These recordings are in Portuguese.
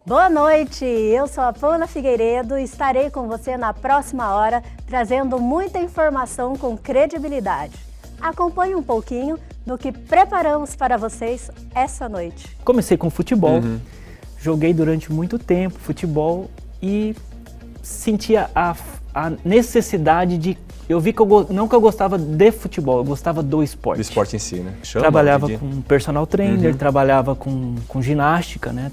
Boa noite, eu sou a Paula Figueiredo e estarei com você na próxima hora, trazendo muita informação com credibilidade. Acompanhe um pouquinho do que preparamos para vocês essa noite. Comecei com futebol, joguei durante muito tempo futebol e sentia a necessidade de... Eu vi que não que eu gostava de futebol, eu gostava do esporte. Do esporte em si, né? Trabalhava com personal trainer, trabalhava com ginástica, né?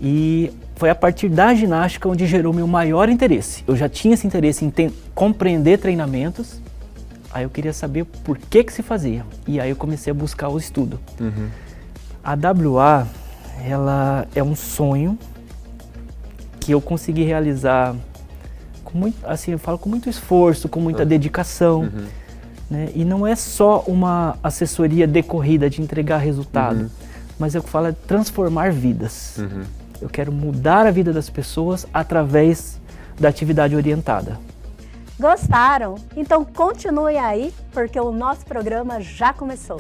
E foi a partir da ginástica onde gerou meu maior interesse. Eu já tinha esse interesse em compreender treinamentos, aí eu queria saber por que se fazia. E aí eu comecei a buscar o estudo. A WA, ela é um sonho que eu consegui realizar com muito, assim, eu falo com muito esforço, com muita dedicação. Né? E não é só uma assessoria decorrida de entregar resultado, mas eu falo é transformar vidas. Eu quero mudar a vida das pessoas através da atividade orientada. Gostaram? Então continue aí, porque o nosso programa já começou.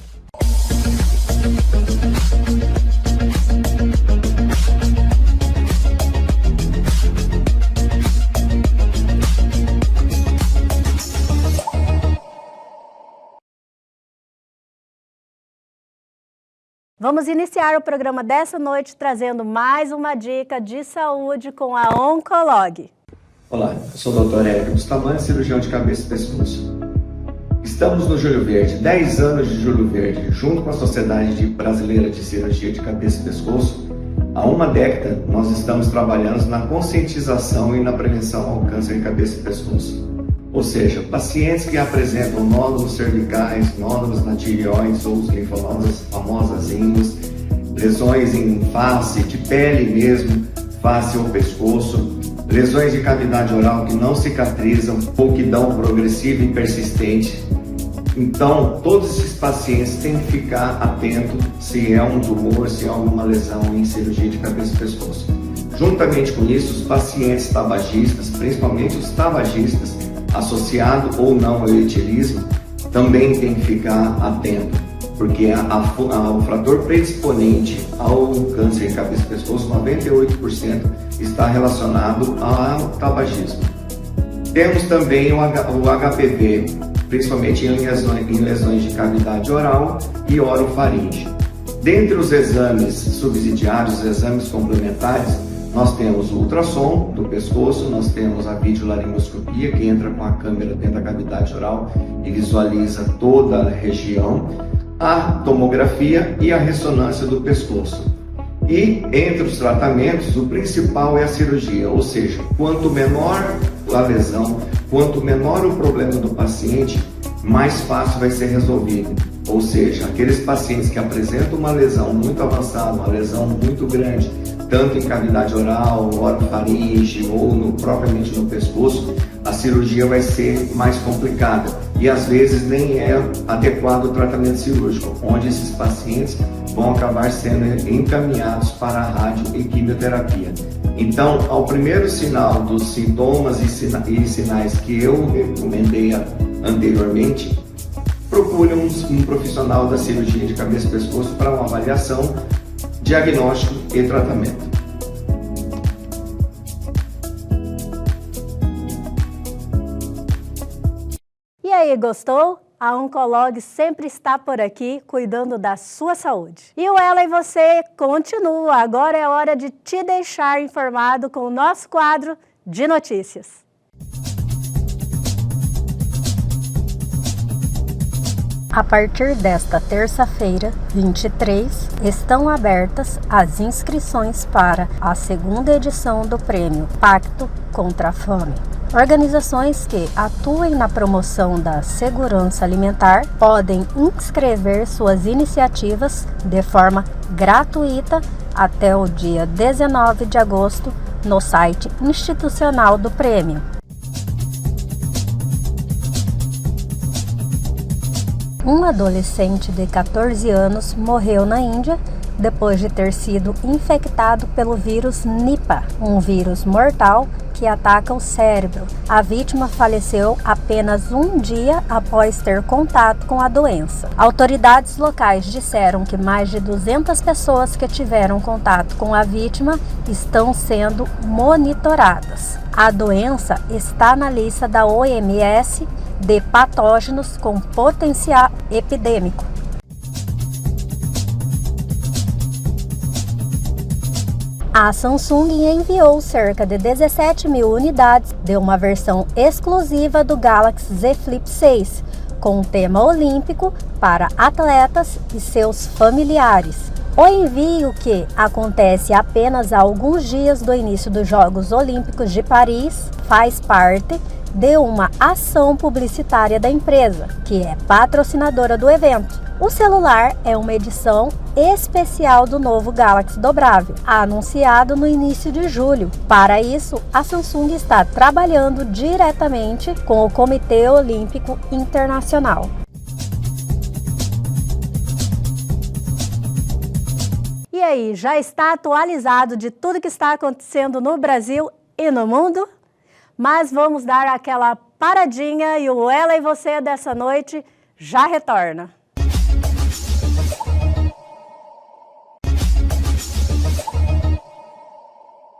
Vamos iniciar o programa dessa noite trazendo mais uma dica de saúde com a Oncolog. Olá, eu sou o Dr. Érico Bustamante, cirurgião de cabeça e pescoço. Estamos no Júlio Verde, 10 anos de Júlio Verde, junto com a Sociedade Brasileira de Cirurgia de Cabeça e Pescoço. Há uma década, nós estamos trabalhando na conscientização e na prevenção ao câncer de cabeça e pescoço. Ou seja, pacientes que apresentam nódulos cervicais, nódulos na tireoides ou os linfonodos, as famosas íngüs, lesões em face, de pele mesmo, face ou pescoço, lesões de cavidade oral que não cicatrizam ou que dão progressivo e persistente. Então, todos esses pacientes têm que ficar atento se é um tumor, se é alguma lesão em cirurgia de cabeça e pescoço. Juntamente com isso, os pacientes tabagistas, principalmente os tabagistas, associado ou não ao etilismo, também tem que ficar atento, porque o fator predisponente ao câncer de cabeça e pescoço, 98%, está relacionado ao tabagismo. Temos também o HPV, principalmente em lesões de cavidade oral e orofaringe. Dentre os exames subsidiários, os exames complementares, nós temos o ultrassom do pescoço, nós temos a videolaringoscopia, que entra com a câmera dentro da cavidade oral e visualiza toda a região, a tomografia e a ressonância do pescoço. E entre os tratamentos, o principal é a cirurgia, ou seja, quanto menor a lesão, quanto menor o problema do paciente, mais fácil vai ser resolvido. Ou seja, aqueles pacientes que apresentam uma lesão muito avançada, uma lesão muito grande, tanto em cavidade oral, orofaringe ou propriamente no pescoço, a cirurgia vai ser mais complicada e às vezes nem é adequado o tratamento cirúrgico, onde esses pacientes vão acabar sendo encaminhados para a rádio e quimioterapia. Então, ao primeiro sinal dos sintomas e sinais que eu recomendei anteriormente, procure um profissional da cirurgia de cabeça e pescoço para uma avaliação, diagnóstico e tratamento. E aí, gostou? A Oncolog sempre está por aqui cuidando da sua saúde. E o Ela e Você continua. Agora é hora de te deixar informado com o nosso quadro de notícias. A partir desta terça-feira, 23, estão abertas as inscrições para a segunda edição do Prêmio Pacto contra a Fome. Organizações que atuem na promoção da segurança alimentar podem inscrever suas iniciativas de forma gratuita até o dia 19 de agosto no site institucional do prêmio. Um adolescente de 14 anos morreu na Índia depois de ter sido infectado pelo vírus Nipah, um vírus mortal que ataca o cérebro. A vítima faleceu apenas um dia após ter contato com a doença. Autoridades locais disseram que mais de 200 pessoas que tiveram contato com a vítima estão sendo monitoradas. A doença está na lista da OMS de patógenos com potencial epidêmico. A Samsung enviou cerca de 17 mil unidades de uma versão exclusiva do Galaxy Z Flip 6, com tema olímpico para atletas e seus familiares. O envio, que acontece apenas há alguns dias do início dos Jogos Olímpicos de Paris, faz parte de uma ação publicitária da empresa, que é patrocinadora do evento. O celular é uma edição especial do novo Galaxy dobrável, anunciado no início de julho. Para isso, a Samsung está trabalhando diretamente com o Comitê Olímpico Internacional. E aí, já está atualizado de tudo que está acontecendo no Brasil e no mundo? Mas vamos dar aquela paradinha e o Ela e Você dessa noite já retorna.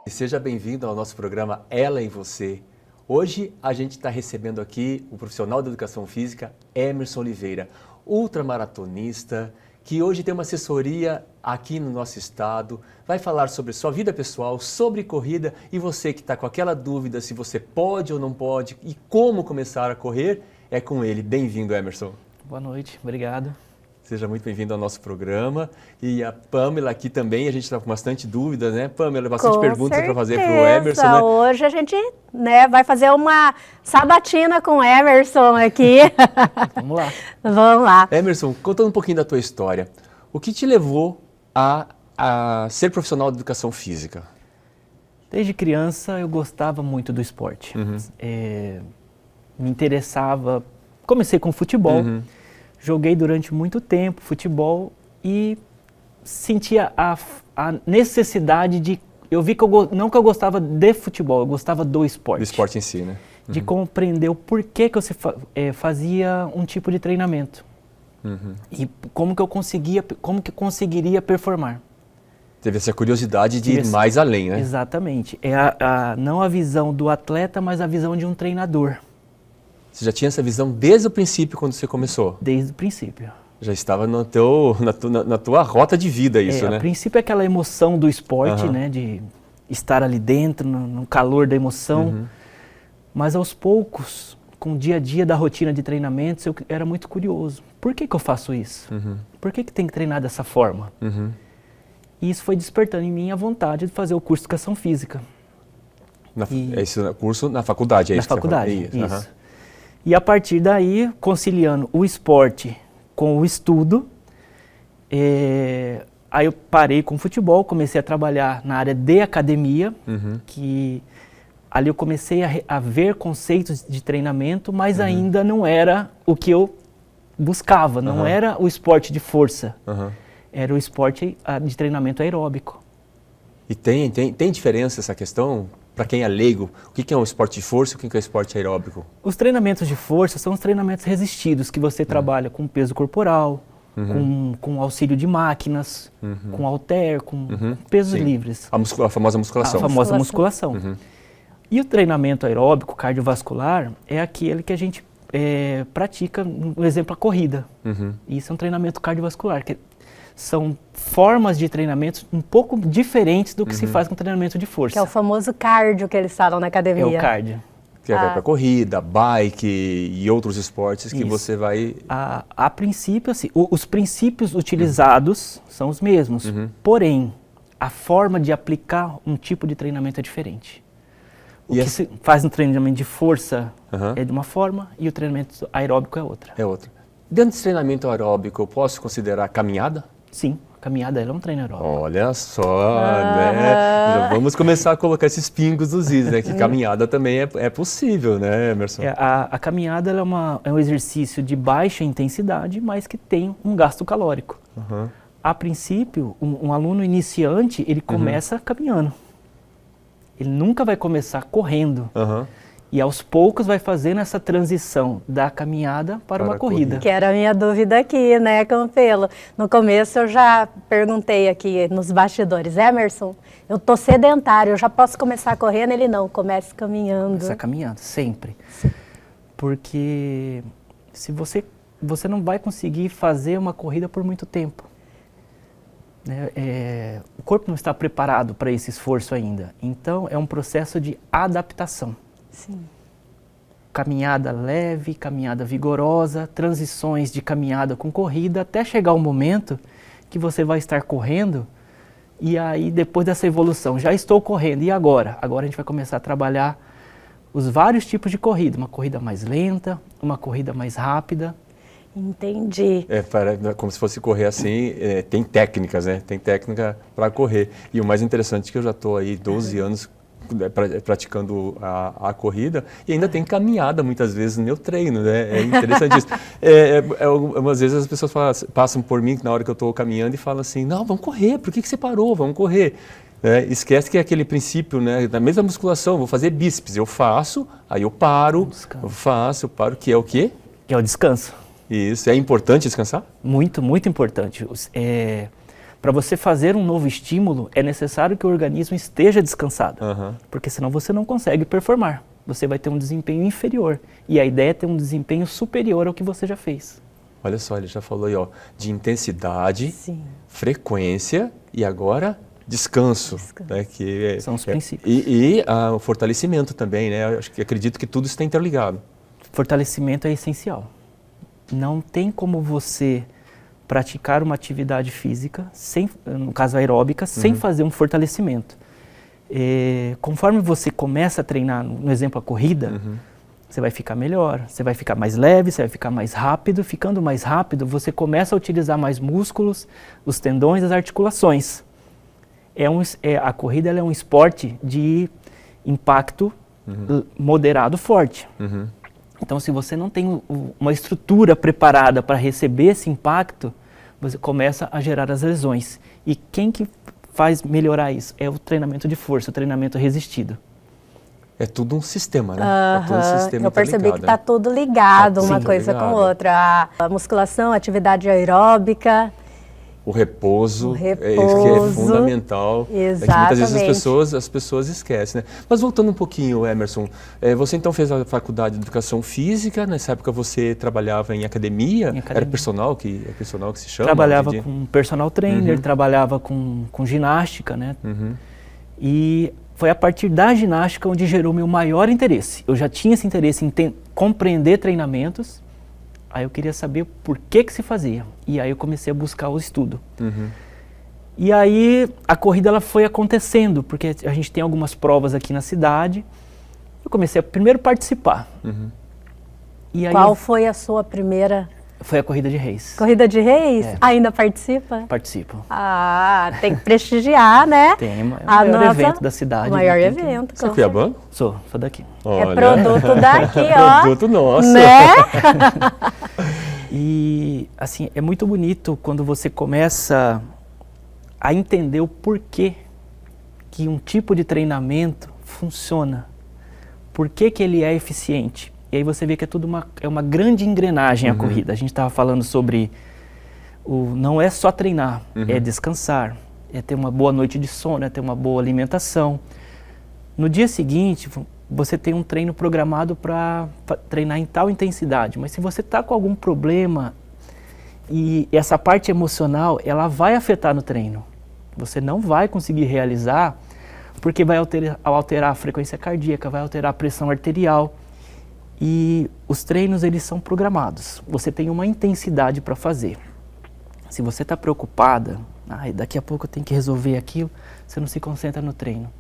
Seja bem-vindo ao nosso programa Ela e Você. Hoje a gente está recebendo aqui o profissional da educação física Emerson Oliveira, ultramaratonista, que hoje tem uma assessoria aqui no nosso estado, vai falar sobre sua vida pessoal, sobre corrida, e você que está com aquela dúvida se você pode ou não pode e como começar a correr, é com ele. Bem-vindo, Emerson. Boa noite, obrigado. Seja muito bem-vindo ao nosso programa. E a Pamela aqui também, a gente está com bastante dúvidas, né? Pamela, bastante perguntas para fazer para o Emerson, né? Hoje a gente vai fazer uma sabatina com o Emerson aqui. Vamos lá. Vamos lá. Emerson, contando um pouquinho da tua história, o que te levou a ser profissional de educação física? Desde criança eu gostava muito do esporte. Me interessava, comecei com futebol. Joguei durante muito tempo futebol e sentia a necessidade de... Eu vi que não que eu gostava de futebol, eu gostava do esporte. Do esporte em si, né? De compreender o porquê que eu fazia um tipo de treinamento. E como que eu conseguiria performar. Teve essa curiosidade de ir mais além, né? Exatamente. É não a visão do atleta, mas a visão de um treinador. Você já tinha essa visão desde o princípio, quando você começou? Desde o princípio. Já estava na tua rota de vida isso, né? A princípio é aquela emoção do esporte, né? De estar ali dentro, no calor da emoção. Mas aos poucos, com o dia a dia da rotina de treinamentos, eu era muito curioso. Por que eu faço isso? Por que tem que treinar dessa forma? E isso foi despertando em mim a vontade de fazer o curso de educação física. Esse curso na faculdade, é isso? Na faculdade, isso. E a partir daí, conciliando o esporte com o estudo, aí eu parei com o futebol, comecei a trabalhar na área de academia, que ali eu comecei a ver conceitos de treinamento, mas ainda não era o que eu buscava, não era o esporte de força, era o esporte de treinamento aeróbico. E tem diferença essa questão? Para quem é leigo, o que é um esporte de força e o que é um esporte aeróbico? Os treinamentos de força são os treinamentos resistidos, que você trabalha com peso corporal, com auxílio de máquinas, com halter, com pesos livres. A famosa musculação. A famosa musculação. E o treinamento aeróbico, cardiovascular, é aquele que a gente pratica, por exemplo, a corrida. Isso é um treinamento cardiovascular, que são formas de treinamento um pouco diferentes do que se faz com treinamento de força. Que é o famoso cardio que eles falam na academia. É o cardio. Que vai para corrida, bike e outros esportes que você vai... A princípio, assim, os princípios utilizados são os mesmos, porém, a forma de aplicar um tipo de treinamento é diferente. O que se faz no treinamento de força é de uma forma e o treinamento aeróbico é outra. É outra. Dentro desse treinamento aeróbico, eu posso considerar caminhada? Sim, a caminhada ela é um treino aeróbico. Olha só, né? Já vamos começar a colocar esses pingos nos is, né? Que caminhada também é possível, né, Emerson? A caminhada ela é um exercício de baixa intensidade, mas que tem um gasto calórico. a princípio, um aluno iniciante, ele começa caminhando. Ele nunca vai começar correndo. E aos poucos vai fazendo essa transição da caminhada para uma corrida. Que era a minha dúvida aqui, né, Campelo? No começo eu já perguntei aqui nos bastidores, Emerson, eu tô sedentário, eu já posso começar correndo? Ele não, comece caminhando. Começa caminhando, sempre. Sim. Porque se você não vai conseguir fazer uma corrida por muito tempo. O corpo não está preparado para esse esforço ainda. Então, é um processo de adaptação. Sim. Caminhada leve, caminhada vigorosa, transições de caminhada com corrida, até chegar o momento que você vai estar correndo e aí depois dessa evolução, já estou correndo, e agora? Agora a gente vai começar a trabalhar os vários tipos de corrida, uma corrida mais lenta, uma corrida mais rápida. Entendi. Como se fosse correr assim, tem técnicas, né? Tem técnica para correr. E o mais interessante é que eu já estou aí 12 anos praticando a corrida e ainda tem caminhada muitas vezes no meu treino, né? É interessante isso. Algumas vezes as pessoas passam por mim na hora que eu estou caminhando e falam assim, não, vamos correr, por que você parou? Vamos correr. Esquece que é aquele princípio, né? Da mesma musculação, vou fazer bíceps, eu faço, aí eu paro, eu paro, que é o quê? Que é o descanso. Isso, é importante descansar? Muito, muito importante. Para você fazer um novo estímulo, é necessário que o organismo esteja descansado, porque senão você não consegue performar. Você vai ter um desempenho inferior, e a ideia é ter um desempenho superior ao que você já fez. Olha só, ele já falou aí, ó, de intensidade, Sim. frequência e agora descanso. Né, são os princípios. E o fortalecimento também, né? Acredito que tudo está interligado. Fortalecimento é essencial. Não tem como você praticar uma atividade física, no caso aeróbica, sem fazer um fortalecimento. Conforme você começa a treinar, no exemplo a corrida, você vai ficar melhor, você vai ficar mais leve, você vai ficar mais rápido. Ficando mais rápido, você começa a utilizar mais músculos, os tendões, as articulações. A corrida é um esporte de impacto moderado forte. Então, se você não tem uma estrutura preparada para receber esse impacto, você começa a gerar as lesões. E quem que faz melhorar isso? É o treinamento de força, o treinamento resistido. É tudo um sistema, né? É tudo um sistema. Eu percebi que está tudo ligado, uma coisa com outra. A musculação, a atividade aeróbica. O repouso, que é fundamental. Exatamente. É que muitas vezes as pessoas esquecem, né? Mas voltando um pouquinho, Emerson, você então fez a faculdade de Educação Física, nessa época você trabalhava em academia? Era personal que se chama? Trabalhava com personal trainer, trabalhava com ginástica, né? E foi a partir da ginástica onde gerou meu maior interesse. Eu já tinha esse interesse em compreender treinamentos. Aí eu queria saber por que se fazia. E aí eu comecei a buscar o estudo. E aí a corrida ela foi acontecendo, porque a gente tem algumas provas aqui na cidade. Eu comecei a primeiro participar. E aí Qual foi a sua primeira? Foi a Corrida de Reis. Corrida de Reis? Ainda participa? Participo. Tem que prestigiar, né? Tem, é o maior evento da cidade. O maior evento. Você é cuiabano? Sou daqui. Olha. É produto daqui, ó. Produto nosso. Né? E, assim, é muito bonito quando você começa a entender o porquê que um tipo de treinamento funciona. Por que ele é eficiente. E aí você vê que é uma grande engrenagem a corrida. A gente estava falando sobre não é só treinar, é descansar, é ter uma boa noite de sono, é ter uma boa alimentação. No dia seguinte, você tem um treino programado para treinar em tal intensidade, mas se você está com algum problema e essa parte emocional, ela vai afetar no treino. Você não vai conseguir realizar porque vai alterar a frequência cardíaca, vai alterar a pressão arterial. E os treinos, eles são programados. Você tem uma intensidade para fazer. Se você está preocupada, daqui a pouco eu tenho que resolver aquilo, você não se concentra no treino.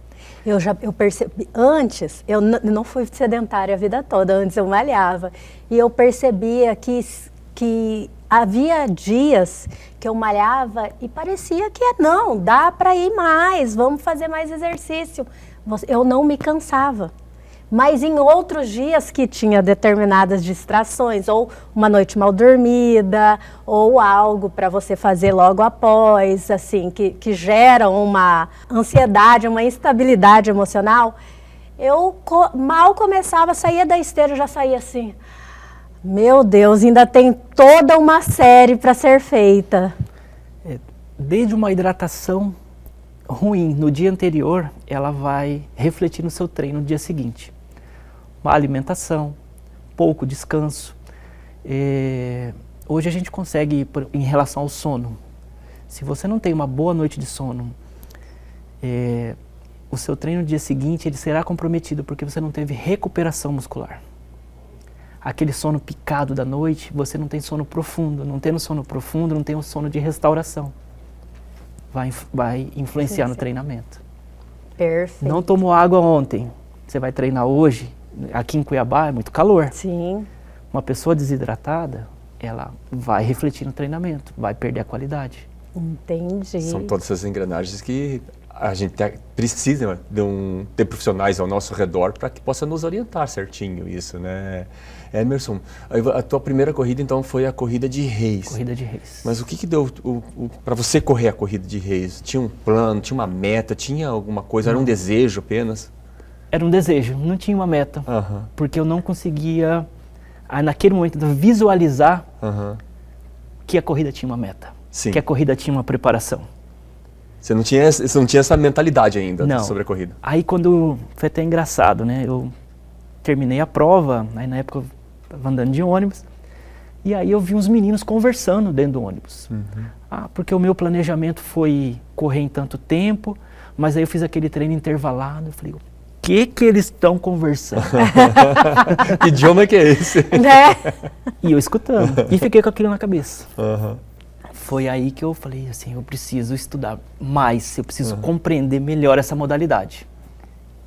Eu percebi, antes, eu não fui sedentária a vida toda, antes eu malhava. E eu percebia que havia dias que eu malhava e parecia que não, dá para ir mais, vamos fazer mais exercício. Eu não me cansava. Mas em outros dias que tinha determinadas distrações, ou uma noite mal dormida, ou algo para você fazer logo após, assim, que geram uma ansiedade, uma instabilidade emocional, eu mal começava, saía da esteira, já saía assim, meu Deus, ainda tem toda uma série para ser feita. Desde uma hidratação ruim no dia anterior, ela vai refletir no seu treino no dia seguinte. Má alimentação, pouco descanso. Hoje a gente consegue, em relação ao sono, se você não tem uma boa noite de sono, o seu treino no dia seguinte ele será comprometido porque você não teve recuperação muscular. Aquele sono picado da noite, você não tem sono profundo. Não tendo sono profundo, não tem um sono de restauração. Vai influenciar no treinamento. Perfeito. Não tomou água ontem, você vai treinar hoje. Aqui em Cuiabá é muito calor. Sim. Uma pessoa desidratada, ela vai refletir no treinamento, vai perder a qualidade. Entendi. São todas essas engrenagens que a gente precisa ter profissionais ao nosso redor para que possa nos orientar certinho isso, né? Emerson, a tua primeira corrida então foi a corrida de Reis. Corrida de Reis. Mas o que deu para você correr a corrida de Reis? Tinha um plano, tinha uma meta, tinha alguma coisa, era um desejo apenas? Era um desejo, não tinha uma meta, Uhum. porque eu não conseguia, naquele momento, visualizar que a corrida tinha uma meta, Sim. que a corrida tinha uma preparação. Você não tinha essa mentalidade ainda Não. sobre a corrida? Aí foi até engraçado, né? Eu terminei a prova, aí na época eu estava andando de ônibus, e aí eu vi uns meninos conversando dentro do ônibus. Porque o meu planejamento foi correr em tanto tempo, mas aí eu fiz aquele treino intervalado, eu falei, o que eles estão conversando? Que idioma que é esse? Né? E eu escutando, e fiquei com aquilo na cabeça. Uhum. Foi aí que eu falei assim, eu preciso estudar mais, eu preciso compreender melhor essa modalidade.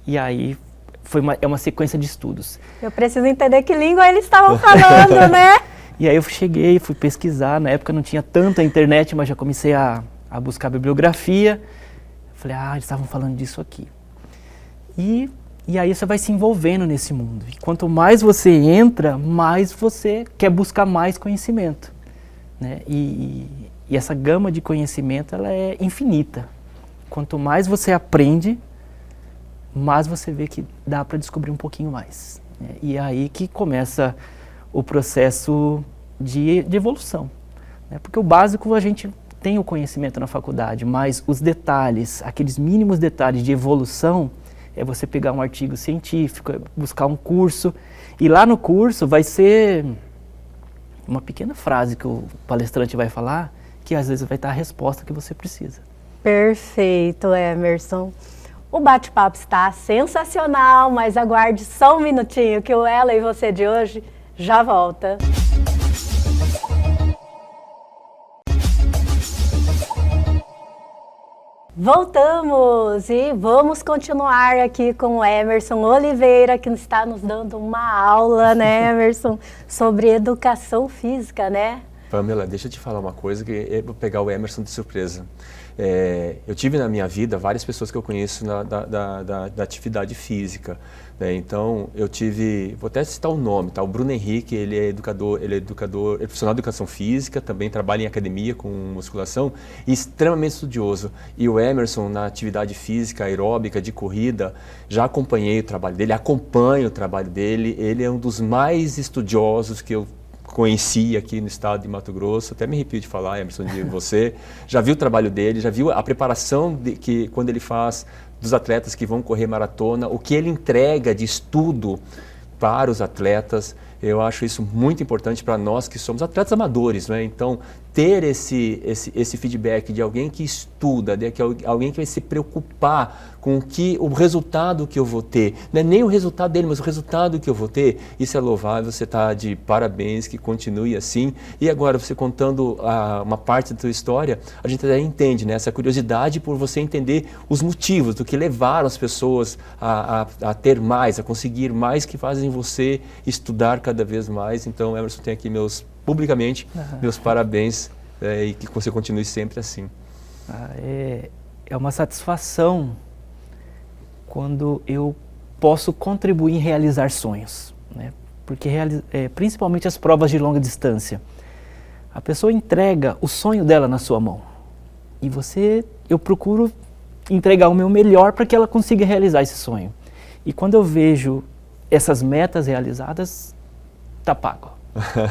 E aí é uma sequência de estudos. Eu preciso entender que língua eles estavam falando, né? E aí eu cheguei, fui pesquisar, na época não tinha tanta internet, mas já comecei a buscar bibliografia. Falei, eles estavam falando disso aqui. E aí você vai se envolvendo nesse mundo. E quanto mais você entra, mais você quer buscar mais conhecimento, né? E essa gama de conhecimento, ela é infinita. Quanto mais você aprende, mais você vê que dá para descobrir um pouquinho mais, né? E é aí que começa o processo de evolução, né? Porque o básico a gente tem o conhecimento na faculdade, mas os detalhes, aqueles mínimos detalhes de evolução, é você pegar um artigo científico, é buscar um curso, e lá no curso vai ser uma pequena frase que o palestrante vai falar, que às vezes vai estar a resposta que você precisa. Perfeito, Emerson. O bate-papo está sensacional, mas aguarde só um minutinho que o Ela e Você de hoje já volta. Voltamos e vamos continuar aqui com o Emerson Oliveira, que está nos dando uma aula, né, Emerson, sobre educação física, né? Pamela, deixa eu te falar uma coisa que eu vou pegar o Emerson de surpresa. Eu tive na minha vida várias pessoas que eu conheço da atividade física, né? Então eu tive, vou até citar o nome, tá? O Bruno Henrique, ele é profissional de educação física, também trabalha em academia com musculação e extremamente estudioso. E o Emerson na atividade física, aeróbica, de corrida, já acompanhei o trabalho dele, acompanho o trabalho dele, ele é um dos mais estudiosos que eu conheci aqui no estado de Mato Grosso, até me arrepio de falar, Emerson, de você, já viu o trabalho dele, já viu a preparação que quando ele faz dos atletas que vão correr maratona, o que ele entrega de estudo para os atletas. Eu acho isso muito importante para nós que somos atletas amadores, né? Então, ter esse feedback de alguém que estuda, de alguém que vai se preocupar com o resultado que eu vou ter, não é nem o resultado dele, mas o resultado que eu vou ter, isso é louvável, você está de parabéns, que continue assim. E agora, você contando uma parte da tua história, a gente até entende, né? Essa curiosidade por você entender os motivos do que levaram as pessoas a ter mais, a conseguir mais, que fazem você estudar cada vez mais. Então, Emerson, tem aqui publicamente, meus parabéns, e que você continue sempre assim. É uma satisfação quando eu posso contribuir em realizar sonhos, né? Porque principalmente as provas de longa distância, a pessoa entrega o sonho dela na sua mão e eu procuro entregar o meu melhor para que ela consiga realizar esse sonho. E quando eu vejo essas metas realizadas, tá pago.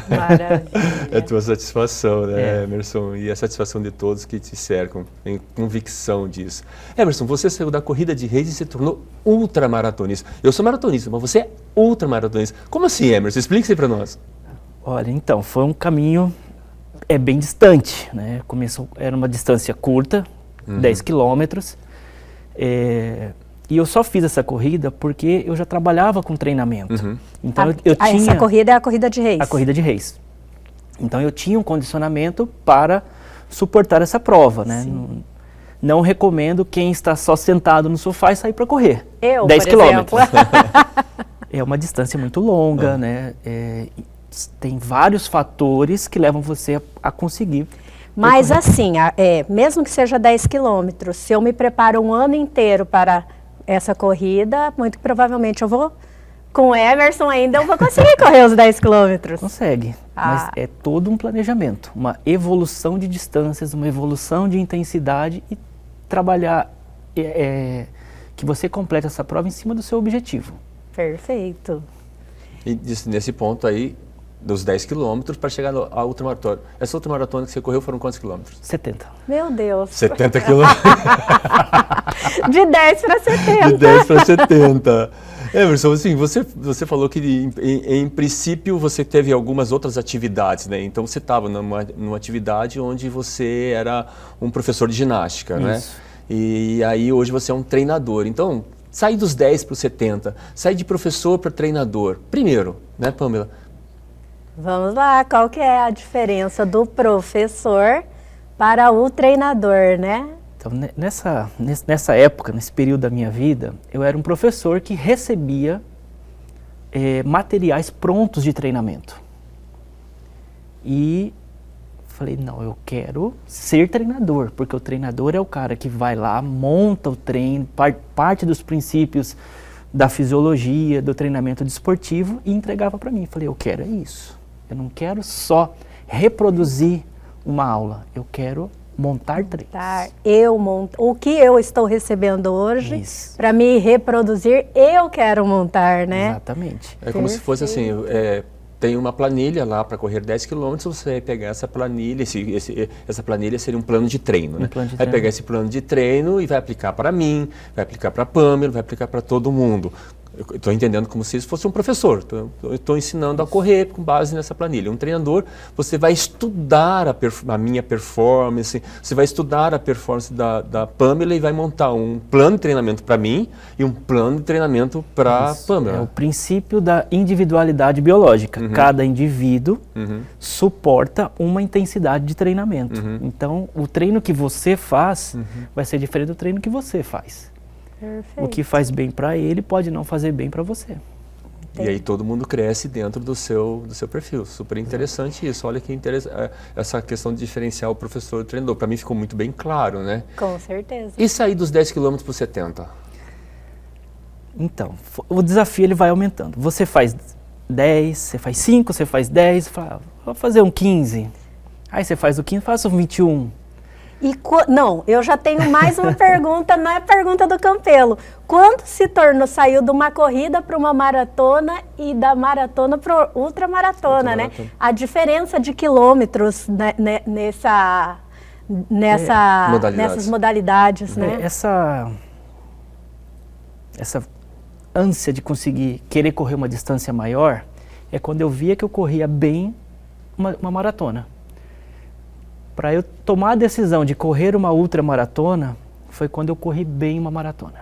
Maravilha. É a tua satisfação, né, Emerson? E a satisfação de todos que te cercam, tem convicção disso. Emerson, você saiu da corrida de reis e se tornou ultramaratonista. Eu sou maratonista, mas você é ultramaratonista. Como assim, Emerson? Explique isso para nós. Olha, então, foi um caminho bem distante, né? Era uma distância curta, 10 quilômetros, e eu só fiz essa corrida porque eu já trabalhava com treinamento. Então eu tinha... Essa corrida é a corrida de reis? A corrida de reis. Então eu tinha um condicionamento para suportar essa prova, né? Não recomendo quem está só sentado no sofá e sair para correr. 10 quilômetros. É uma distância muito longa, né? Tem vários fatores que levam você a conseguir. Mas assim, mesmo que seja 10 quilômetros, se eu me preparo um ano inteiro para essa corrida, muito provavelmente eu vou, com o Emerson ainda, eu vou conseguir correr os 10 quilômetros. Consegue, mas é todo um planejamento, uma evolução de distâncias, uma evolução de intensidade e trabalhar que você complete essa prova em cima do seu objetivo. Perfeito. E nesse ponto aí, dos 10 quilômetros para chegar à ultramaratona. Essa ultramaratona que você correu foram quantos quilômetros? 70. Meu Deus. 70 quilômetros. De 10 para 70. De 10 para 70. Emerson, assim, você falou que em princípio você teve algumas outras atividades, né? Então você estava numa atividade onde você era um professor de ginástica, né? E aí hoje você é um treinador. Então, sair dos 10 para os 70, sair de professor para treinador. Primeiro, né, Pamela? Vamos lá, qual que é a diferença do professor para o treinador, né? Então, nessa época, nesse período da minha vida, eu era um professor que recebia materiais prontos de treinamento. E falei, não, eu quero ser treinador, porque o treinador é o cara que vai lá, monta o treino, parte dos princípios da fisiologia, do treinamento desportivo e entregava para mim. Falei, eu quero isso. Eu não quero só reproduzir uma aula, eu quero montar treinos. O que eu estou recebendo hoje, para me reproduzir, eu quero montar, né? Exatamente. É como se fosse assim, tem uma planilha lá para correr 10 quilômetros, você vai pegar essa planilha, essa planilha seria um plano de treino, né? Vai pegar esse plano de treino e vai aplicar para mim, vai aplicar para a Pamela, vai aplicar para todo mundo. Eu estou entendendo como se isso fosse um professor, eu estou ensinando a correr com base nessa planilha. Um treinador, você vai estudar a minha performance, você vai estudar a performance da Pamela e vai montar um plano de treinamento para mim e um plano de treinamento para a Pamela. É o princípio da individualidade biológica. Cada indivíduo suporta uma intensidade de treinamento. Então, o treino que você faz vai ser diferente do treino que você faz. Perfeito. O que faz bem para ele pode não fazer bem para você. E aí todo mundo cresce dentro do seu perfil. Super interessante isso. Olha que interessante essa questão de diferenciar o professor e o treinador. Para mim ficou muito bem claro, né? Com certeza. E sair dos 10 km para os 70? Então, o desafio ele vai aumentando. Você faz 10, você faz 5, você faz 10, fala, vou fazer um 15. Aí você faz o 15, faça um 21. Não, eu já tenho mais uma pergunta, não é pergunta do Campelo. Quando saiu de uma corrida para uma maratona e da maratona para ultramaratona, né? A diferença de quilômetros nessas modalidades, né? Essa ânsia de querer correr uma distância maior é quando eu via que eu corria bem uma maratona. Para eu tomar a decisão de correr uma ultramaratona, foi quando eu corri bem uma maratona.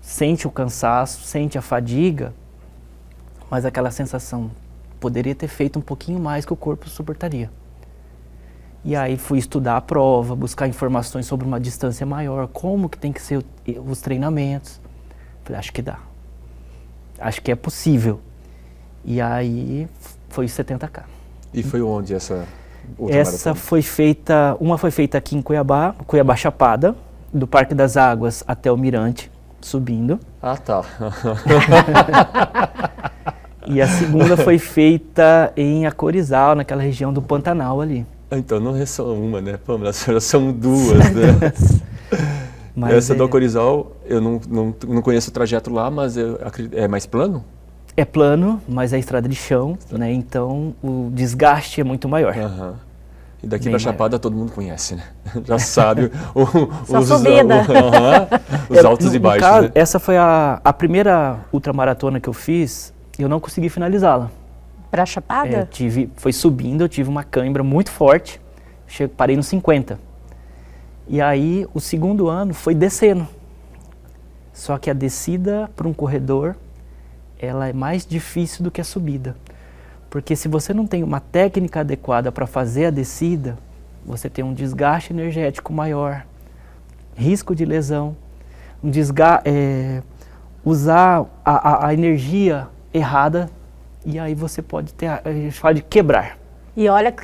Sente o cansaço, sente a fadiga, mas aquela sensação, poderia ter feito um pouquinho mais que o corpo suportaria. E aí fui estudar a prova, buscar informações sobre uma distância maior, como que tem que ser os treinamentos. Falei, acho que dá. Acho que é possível. E aí foi 70K. E foi onde essa... Essa foi feita, uma foi feita aqui em Cuiabá Chapada, do Parque das Águas até o Mirante, subindo. Ah, tá. E a segunda foi feita em Acorizal, naquela região do Pantanal ali. Então, não é só uma, né, Pâmela? São duas, né? Mas essa do Acorizal, eu não conheço o trajeto lá, mas é mais plano? É plano, mas é estrada de chão, né? Então o desgaste é muito maior. Aham. E daqui Bem pra Chapada todo mundo conhece, né? Já sabe Só subida. Os altos e baixos, caso, né? Essa foi a primeira ultramaratona que eu fiz, eu não consegui finalizá-la. Pra Chapada? Foi subindo, eu tive uma cãibra muito forte, parei no 50. E aí o segundo ano foi descendo. Só que a descida para um corredor, ela é mais difícil do que a subida. Porque se você não tem uma técnica adequada para fazer a descida, você tem um desgaste energético maior, risco de lesão, usar a energia errada, e aí você pode ter, a gente fala de quebrar. E olha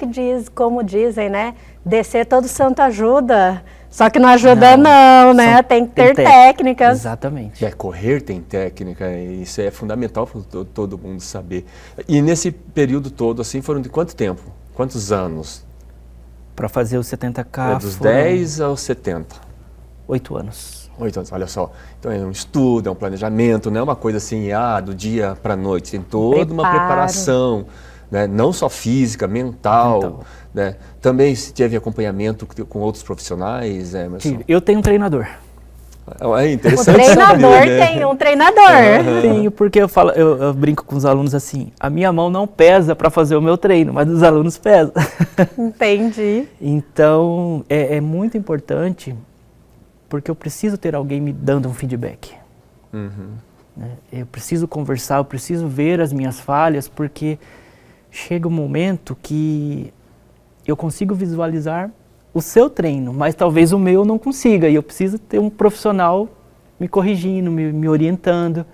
como dizem, né? Descer todo santo ajuda, só que não ajuda não, né? Tem que ter técnicas. Exatamente. Correr tem técnica, e isso é fundamental para todo mundo saber. E nesse período todo, assim, foram de quanto tempo? Quantos anos? Para fazer os 70K Dos 10 aos 70. 8 anos. 8 anos, olha só. Então é um estudo, é um planejamento, não é uma coisa assim, do dia para a noite. Tem toda uma preparação, né? Não só física, mental. Né? Também se teve acompanhamento com outros profissionais, Emerson? Eu tenho um treinador. É interessante. O treinador saber, né? tem um treinador. Tenho, porque eu brinco com os alunos assim, a minha mão não pesa para fazer o meu treino, mas os alunos pesam. Entendi. Então, é muito importante, porque eu preciso ter alguém me dando um feedback. Né? Eu preciso conversar, eu preciso ver as minhas falhas, porque chega um momento que eu consigo visualizar o seu treino, mas talvez o meu não consiga, e eu preciso ter um profissional me corrigindo, me orientando.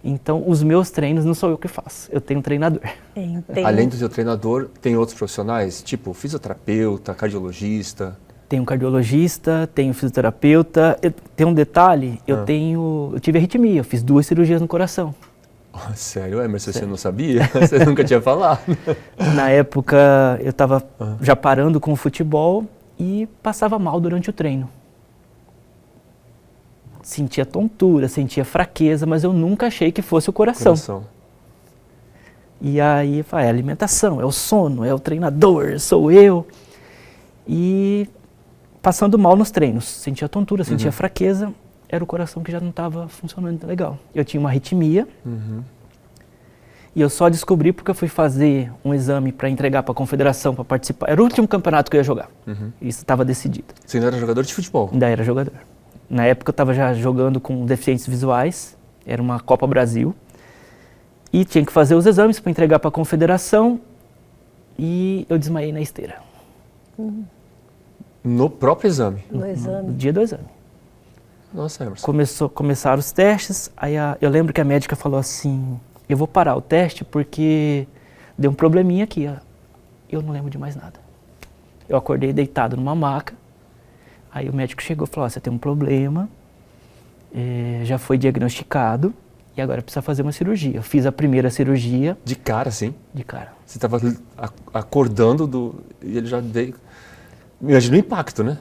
Então, os meus treinos não sou eu que faço, eu tenho um treinador. Entendi. Além do seu treinador, tem outros profissionais, tipo fisioterapeuta, cardiologista? Tem um cardiologista, tem um fisioterapeuta. Tem um detalhe, eu tive arritmia, eu fiz 2 cirurgias no coração. Oh, sério, Emerson, você não sabia? Você nunca tinha falado. Na época, eu estava já parando com o futebol e passava mal durante o treino. Sentia tontura, sentia fraqueza, mas eu nunca achei que fosse o coração. E aí, eu falei, é a alimentação, é o sono, é o treinador, sou eu. E passando mal nos treinos, sentia tontura, sentia fraqueza, era o coração que já não estava funcionando legal. Eu tinha uma arritmia, e eu só descobri porque eu fui fazer um exame para entregar para a confederação, para participar. Era o último campeonato que eu ia jogar, isso estava decidido. Você ainda era jogador de futebol? Ainda era jogador. Na época eu estava já jogando com deficientes visuais, era uma Copa Brasil, e tinha que fazer os exames para entregar para a confederação, e eu desmaiei na esteira. No próprio exame? No exame. No dia do exame. Nossa, Emerson. Começaram os testes, aí eu lembro que a médica falou assim, eu vou parar o teste porque deu um probleminha aqui. Eu não lembro de mais nada. Eu acordei deitado numa maca, aí o médico chegou e falou, você tem um problema, já foi diagnosticado e agora precisa fazer uma cirurgia. Eu fiz a primeira cirurgia. De cara, sim? De cara. Você estava acordando e ele já deu... Imagina o impacto, né?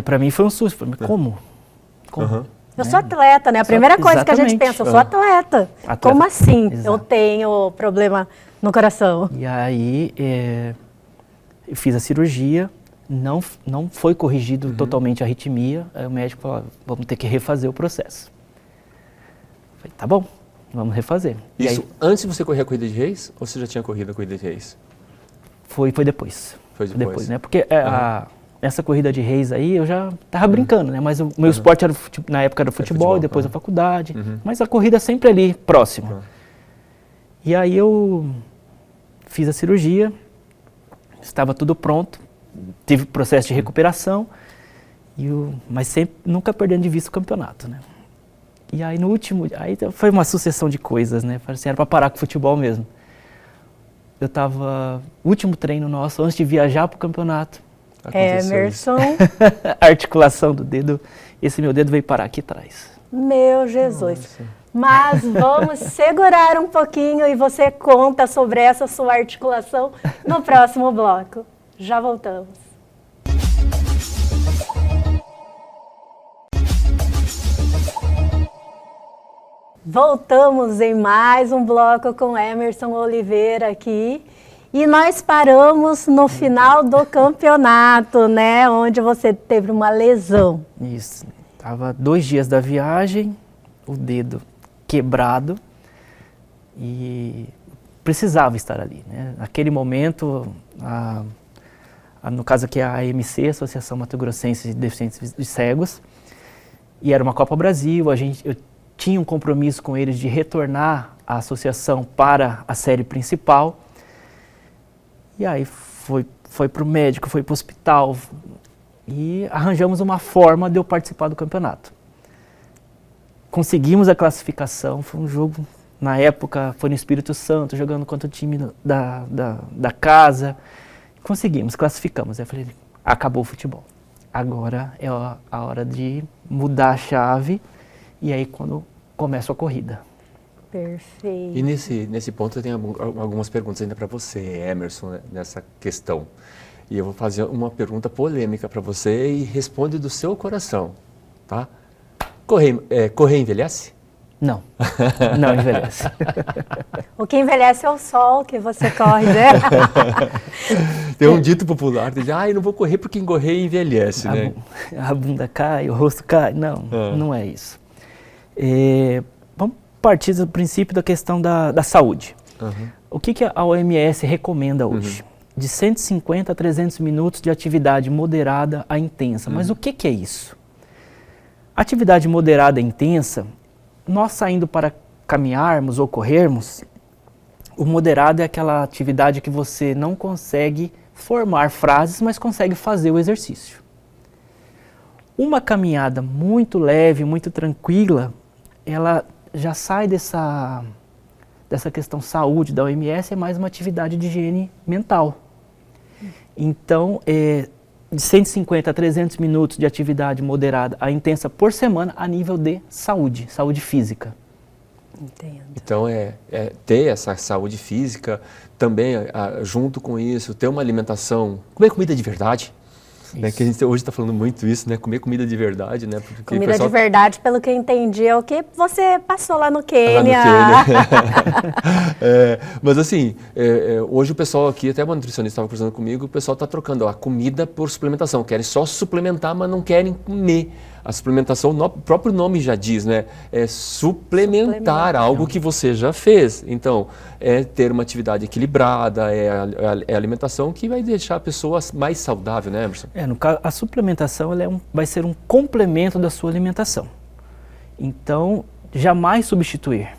Pra mim foi um susto. Falei, como? Eu sou atleta, né? A primeira coisa que a gente pensa, eu sou atleta. Como assim? Exato. Eu tenho problema no coração? E aí, eu fiz a cirurgia, não foi corrigido totalmente a arritmia, aí o médico falou, vamos ter que refazer o processo. Eu falei, tá bom, vamos refazer. Isso antes de você correr a corrida de Reis, ou você já tinha corrido a corrida de Reis? Foi depois. Foi depois, né? Porque essa corrida de Reis aí, eu já tava brincando, né? Mas o meu esporte era, na época era futebol, e depois a faculdade. Mas a corrida sempre ali, próximo. E aí eu fiz a cirurgia, estava tudo pronto, tive processo de recuperação, mas sempre, nunca perdendo de vista o campeonato, né? E aí no último, aí foi uma sucessão de coisas, né? Falei assim, era para parar com o futebol mesmo. Eu estava, último treino nosso, antes de viajar para o campeonato. Emerson. A articulação do dedo, esse meu dedo veio parar aqui atrás. Meu Jesus. Nossa. Mas vamos segurar um pouquinho e você conta sobre essa sua articulação no próximo bloco. Já voltamos. Voltamos em mais um bloco com Emerson Oliveira aqui. E nós paramos no final do campeonato, né? Onde você teve uma lesão. Isso. Estava 2 dias da viagem, o dedo quebrado e precisava estar ali, né? Naquele momento, no caso aqui é a AMC, Associação Mato Grossense de Deficientes de Cegos, e era uma Copa Brasil, eu tinha um compromisso com eles de retornar a associação para a série principal. E aí foi para o médico, foi para o hospital e arranjamos uma forma de eu participar do campeonato. Conseguimos a classificação, foi um jogo, na época foi no Espírito Santo, jogando contra o time da casa. Conseguimos, classificamos. Aí eu falei, acabou o futebol. Agora é a hora de mudar a chave e aí quando começa a corrida. Perfeito. E nesse ponto eu tenho algumas perguntas ainda para você, Emerson, né, nessa questão. E eu vou fazer uma pergunta polêmica para você e responde do seu coração, tá? Correr envelhece? Não, não envelhece. O que envelhece é o sol que você corre, né? Tem um dito popular, diz, eu não vou correr porque correr envelhece, né? A bunda cai, o rosto cai. Não, não é isso. Vamos partir do princípio da questão da saúde. Uhum. O que a OMS recomenda hoje? Uhum. De 150 a 300 minutos de atividade moderada a intensa. Mas o que é isso? Atividade moderada e intensa, nós saindo para caminharmos ou corrermos, o moderado é aquela atividade que você não consegue formar frases, mas consegue fazer o exercício. Uma caminhada muito leve, muito tranquila, ela já sai dessa questão saúde da OMS, é mais uma atividade de higiene mental. Então, de 150 a 300 minutos de atividade moderada a intensa por semana a nível de saúde física. Entendo. Então, ter essa saúde física, também, junto com isso, ter uma alimentação, comer comida de verdade. Né, que a gente hoje está falando muito isso, né? Comer comida de verdade, né? Porque comida de verdade, pelo que eu entendi, é o que você passou lá no Quênia. Mas assim, hoje o pessoal aqui, até uma nutricionista estava conversando comigo, o pessoal está trocando a comida por suplementação. Querem só suplementar, mas não querem comer. A suplementação, o próprio nome já diz, né? É suplementar algo que você já fez. Então, é ter uma atividade equilibrada, é a alimentação que vai deixar a pessoa mais saudável, né, Emerson? No caso, a suplementação vai ser um complemento da sua alimentação. Então, jamais substituir.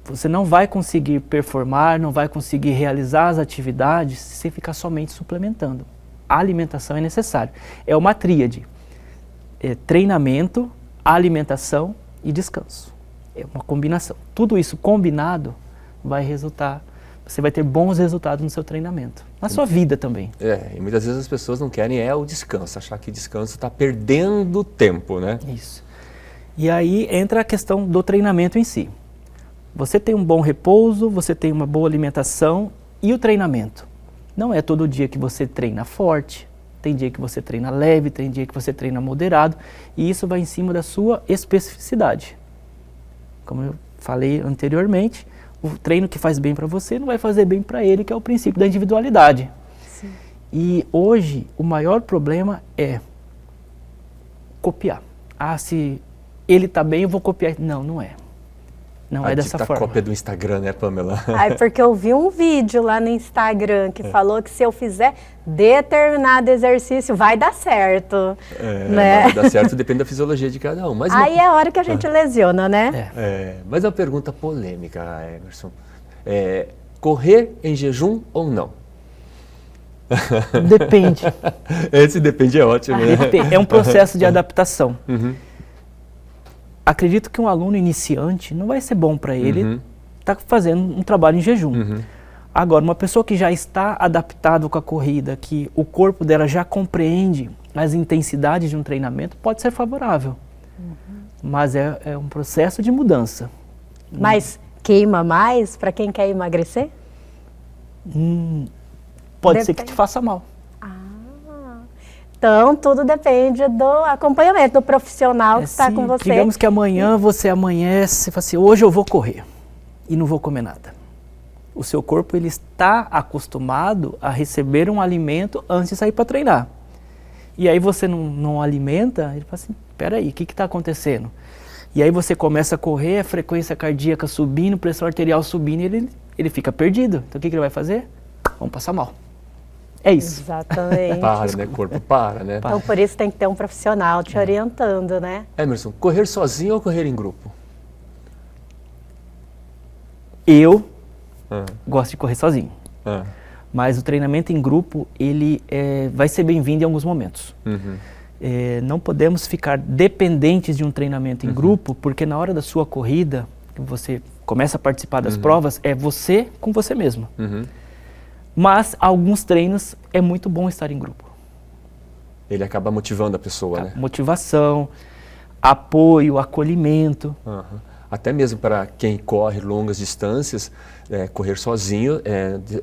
Você não vai conseguir performar, não vai conseguir realizar as atividades se você ficar somente suplementando. A alimentação é necessária. É uma tríade. Treinamento, alimentação e descanso. É uma combinação. Tudo isso combinado vai resultar, você vai ter bons resultados no seu treinamento. Na sua vida também. E muitas vezes as pessoas não querem o descanso, achar que descanso está perdendo tempo, né? Isso. E aí entra a questão do treinamento em si. Você tem um bom repouso, você tem uma boa alimentação e o treinamento. Não é todo dia que você treina forte, tem dia que você treina leve, tem dia que você treina moderado, e isso vai em cima da sua especificidade. Como eu falei anteriormente, o treino que faz bem para você não vai fazer bem para ele, que é o princípio da individualidade. Sim. E hoje o maior problema é copiar. Se ele está bem, eu vou copiar. Não, não é. Não é dessa forma. A cópia do Instagram, né, Pamela? Porque eu vi um vídeo lá no Instagram que falou que se eu fizer determinado exercício, vai dar certo. Né? Vai dar certo, depende da fisiologia de cada um. Mas aí é a hora que a gente lesiona, né? Mas uma pergunta polêmica, Emerson. Correr em jejum ou não? Depende. Esse depende é ótimo, né? É um processo de adaptação. Uhum. Acredito que um aluno iniciante não vai ser bom para ele estar fazendo um trabalho em jejum. Uhum. Agora, uma pessoa que já está adaptada com a corrida, que o corpo dela já compreende Mas a intensidade de um treinamento pode ser favorável. Mas é um processo de mudança. Mas queima mais para quem quer emagrecer? Pode ser que te faça mal. Então, tudo depende do acompanhamento, do profissional que está com você. Digamos que amanhã você amanhece e fala assim, hoje eu vou correr e não vou comer nada. O seu corpo ele está acostumado a receber um alimento antes de sair para treinar. E aí você não alimenta, ele fala assim, peraí, o que está acontecendo? E aí você começa a correr, a frequência cardíaca subindo, pressão arterial subindo, e ele fica perdido. Então o que ele vai fazer? Vamos passar mal. É isso. Exatamente. Para, né, corpo? Para, né? Então, por isso tem que ter um profissional te orientando, né? Emerson, correr sozinho ou correr em grupo? Eu gosto de correr sozinho. Ah. Mas o treinamento em grupo, ele vai ser bem-vindo em alguns momentos. Não podemos ficar dependentes de um treinamento em grupo, porque na hora da sua corrida, que você começa a participar das provas, é você com você mesmo. Mas alguns treinos é muito bom estar em grupo. Ele acaba motivando a pessoa, né? Motivação, apoio, acolhimento. Até mesmo para quem corre longas distâncias, correr sozinho,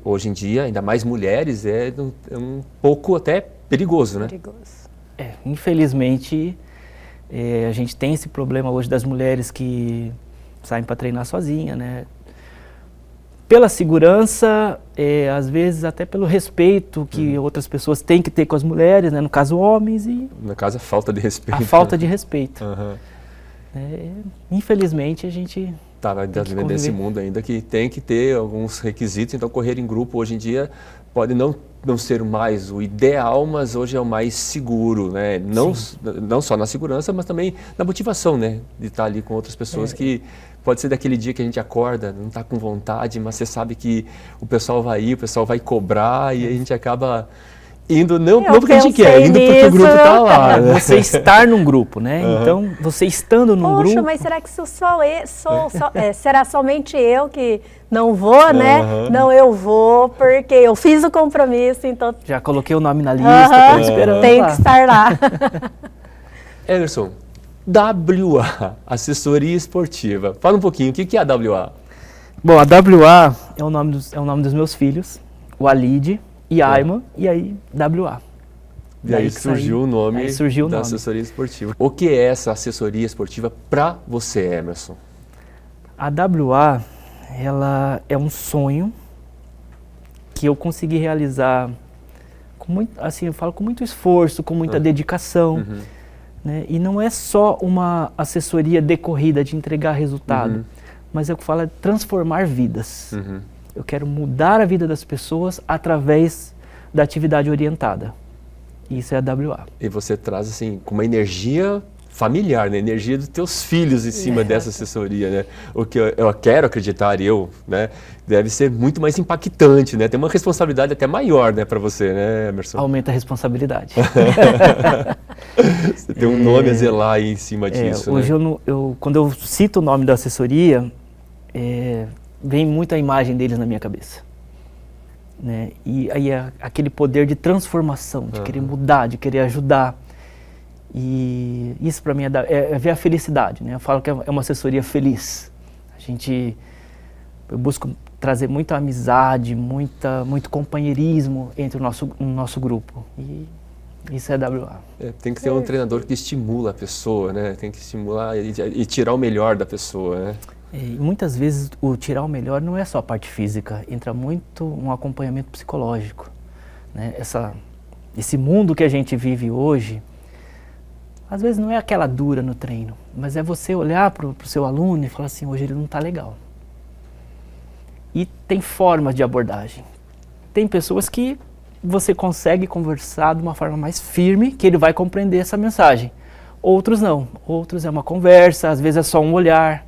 hoje em dia, ainda mais mulheres, é um pouco até perigoso, né? Perigoso. Infelizmente, a gente tem esse problema hoje das mulheres que saem para treinar sozinha, né? Pela segurança, às vezes até pelo respeito que outras pessoas têm que ter com as mulheres, né? No caso homens e... No caso a falta de respeito. A falta de respeito. Infelizmente a gente está vivendo nesse mundo ainda que tem que ter alguns requisitos, então correr em grupo hoje em dia pode não ser mais o ideal, mas hoje é o mais seguro, né? Não só na segurança, mas também na motivação, né? De estar ali com outras pessoas que pode ser daquele dia que a gente acorda, não está com vontade, mas você sabe que o pessoal vai ir, o pessoal vai cobrar e a gente acaba indo, não porque a gente quer, indo porque o grupo está lá. Né? Você estar num grupo, né? Então, você estando num grupo... Poxa, mas será que será somente eu que não vou, né? Não, eu vou porque eu fiz o compromisso, então... Já coloquei o nome na lista, estou esperando tem que estar lá. Emerson, WA, assessoria esportiva. Fala um pouquinho, o que é a WA? Bom, a WA é o nome dos meus filhos, o Alide e Ayman, e aí WA. E aí surgiu o nome da assessoria esportiva. O que é essa assessoria esportiva para você, Emerson? A WA, ela é um sonho que eu consegui realizar com muito, assim, eu falo com muito esforço, com muita dedicação. Né? E não é só uma assessoria decorrida de entregar resultado, mas eu falo de transformar vidas. Eu quero mudar a vida das pessoas através da atividade orientada. Isso é a WA. E você traz assim com uma energia familiar, né? Energia dos teus filhos em cima dessa assessoria, né? O que eu quero acreditar, né? Deve ser muito mais impactante, né? Tem uma responsabilidade até maior, né, para você, né, Emerson? Aumenta a responsabilidade. Você tem um nome a zelar aí em cima disso, hoje né? Quando eu cito o nome da assessoria, vem muito a imagem deles na minha cabeça. Né? E aí é aquele poder de transformação, de querer mudar, de querer ajudar. E isso para mim é ver a felicidade, né? Eu falo que é uma assessoria feliz. Eu busco trazer muita amizade, muito companheirismo entre o nosso grupo. E isso é WA. Tem que ser um treinador que estimula a pessoa, né? Tem que estimular e tirar o melhor da pessoa, né? E muitas vezes o tirar o melhor não é só a parte física, entra muito um acompanhamento psicológico. Né? Esse mundo que a gente vive hoje, às vezes não é aquela dura no treino, mas é você olhar para o seu aluno e falar assim, hoje ele não está legal. E tem formas de abordagem. Tem pessoas que você consegue conversar de uma forma mais firme, que ele vai compreender essa mensagem. Outros não. Outros é uma conversa, às vezes é só um olhar.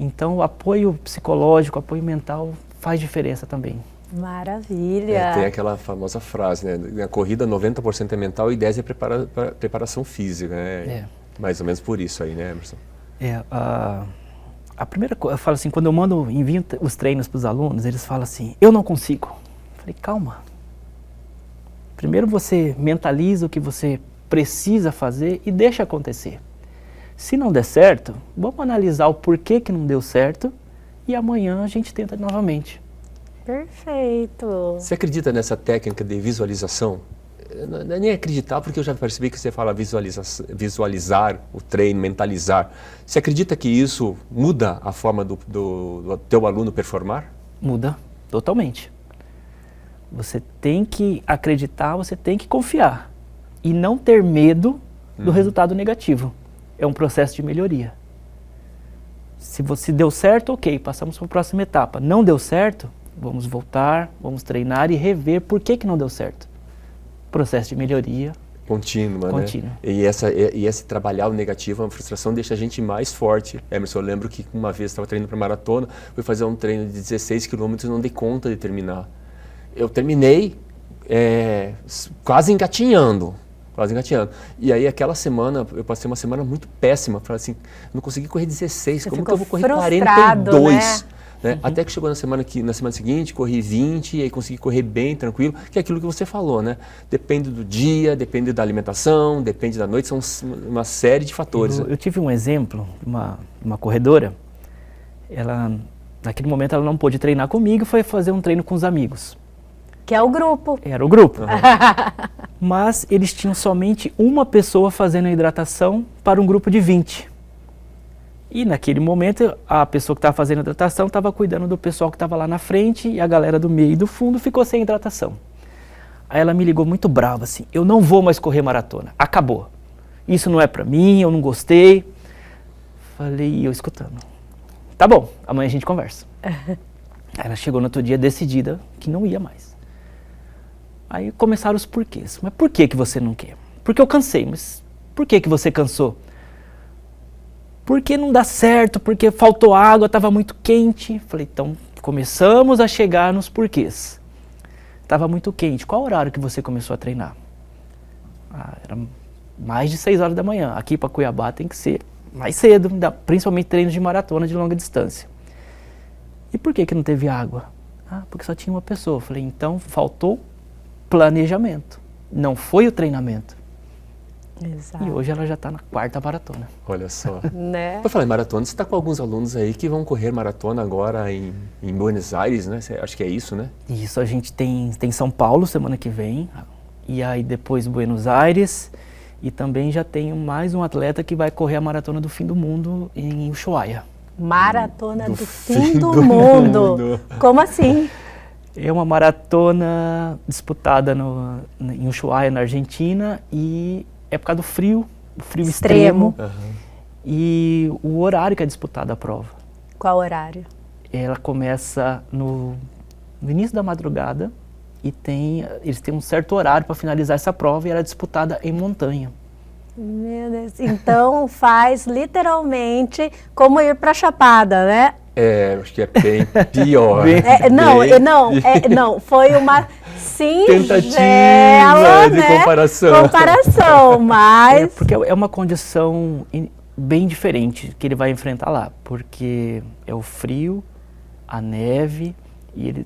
Então o apoio psicológico, o apoio mental faz diferença também. Maravilha! Tem aquela famosa frase, né? Na corrida 90% é mental e 10% é preparação física, né? Mais ou menos por isso aí, né, Emerson? A primeira coisa, eu falo assim, quando eu envio os treinos para os alunos, eles falam assim, eu não consigo. Eu falei, calma. Primeiro você mentaliza o que você precisa fazer e deixa acontecer. Se não der certo, vamos analisar o porquê que não deu certo e amanhã a gente tenta novamente. Perfeito. Você acredita nessa técnica de visualização? Não é nem acreditar, porque eu já percebi que você fala visualizar o treino, mentalizar. Você acredita que isso muda a forma do teu aluno performar? Muda totalmente. Você tem que acreditar, você tem que confiar. E não ter medo do resultado negativo. É um processo de melhoria. Se você deu certo, ok, passamos para a próxima etapa. Não deu certo, vamos voltar, vamos treinar e rever por que não deu certo. Processo de melhoria. Contínua, Contínua. Né? E esse trabalhar o negativo, a frustração deixa a gente mais forte. Emerson, eu lembro que uma vez estava treinando para maratona, fui fazer um treino de 16 quilômetros e não dei conta de terminar. Eu terminei quase engatinhando. E aí aquela semana, eu passei uma semana muito péssima. Falei assim, não consegui correr 16, Você como que eu vou correr frustrado, 42? Né? Até que chegou na semana seguinte, corri 20 e aí consegui correr bem, tranquilo, que é aquilo que você falou, né? Depende do dia, depende da alimentação, depende da noite, são uma série de fatores. Eu tive um exemplo, uma corredora, naquele momento ela não pôde treinar comigo, foi fazer um treino com os amigos. Que é o grupo. Era o grupo. Mas eles tinham somente uma pessoa fazendo a hidratação para um grupo de 20. E naquele momento, a pessoa que estava fazendo a hidratação estava cuidando do pessoal que estava lá na frente e a galera do meio e do fundo ficou sem hidratação. Aí ela me ligou muito brava assim, eu não vou mais correr maratona, acabou. Isso não é pra mim, eu não gostei. Falei, eu escutando. Tá bom, amanhã a gente conversa. Ela chegou no outro dia decidida que não ia mais. Aí começaram os porquês. Mas por que você não quer? Porque eu cansei, mas por que você cansou? Porque não dá certo, porque faltou água, estava muito quente. Falei, então começamos a chegar nos porquês. Estava muito quente. Qual horário que você começou a treinar? Era mais de 6 horas da manhã. Aqui para Cuiabá tem que ser mais cedo, principalmente treinos de maratona de longa distância. E por que não teve água? Porque só tinha uma pessoa. Falei, então faltou planejamento. Não foi o treinamento. Exato. E hoje ela já está na 4ª maratona. Olha só. Né? Para falar em maratona, você está com alguns alunos aí que vão correr maratona agora em Buenos Aires, né? Acho que é isso, né? Isso, a gente tem São Paulo semana que vem, e aí depois Buenos Aires, e também já tenho mais um atleta que vai correr a Maratona do Fim do Mundo em Ushuaia. Maratona do Fim do Mundo. Como assim? É uma maratona disputada em Ushuaia, na Argentina, e é por causa do frio, o frio extremo. E o horário que é disputada a prova. Qual horário? Ela começa no início da madrugada e eles têm um certo horário para finalizar essa prova e ela é disputada em montanha. Meu Deus, então faz literalmente como ir para Chapada, né? Acho que é bem pior. Não, foi uma singela, tentativa de comparação, mas... porque é uma condição bem diferente que ele vai enfrentar lá, porque é o frio, a neve e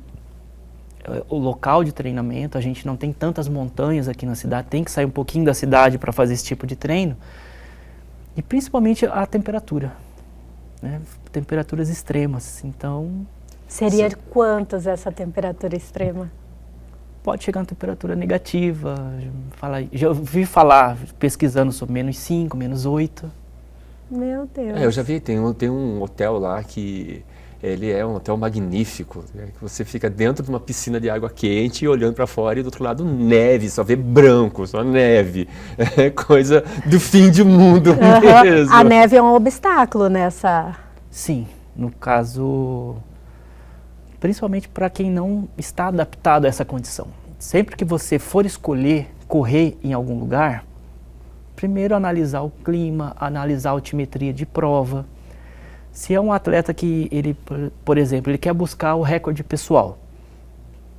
o local de treinamento, a gente não tem tantas montanhas aqui na cidade, tem que sair um pouquinho da cidade para fazer esse tipo de treino, e principalmente a temperatura. Né? Temperaturas extremas, então... Seria quantas essa temperatura extrema? Pode chegar a uma temperatura negativa, já ouvi falar, pesquisando sobre -5, -8. Meu Deus. Eu já vi, tem um hotel lá que ele é um hotel magnífico, né? Que você fica dentro de uma piscina de água quente e olhando para fora e do outro lado neve, só vê branco, só neve. É coisa do fim de mundo mesmo. A neve é um obstáculo nessa... Sim, no caso, principalmente para quem não está adaptado a essa condição. Sempre que você for escolher correr em algum lugar, primeiro analisar o clima, analisar a altimetria de prova. Se é um atleta que ele, por exemplo, ele quer buscar o recorde pessoal,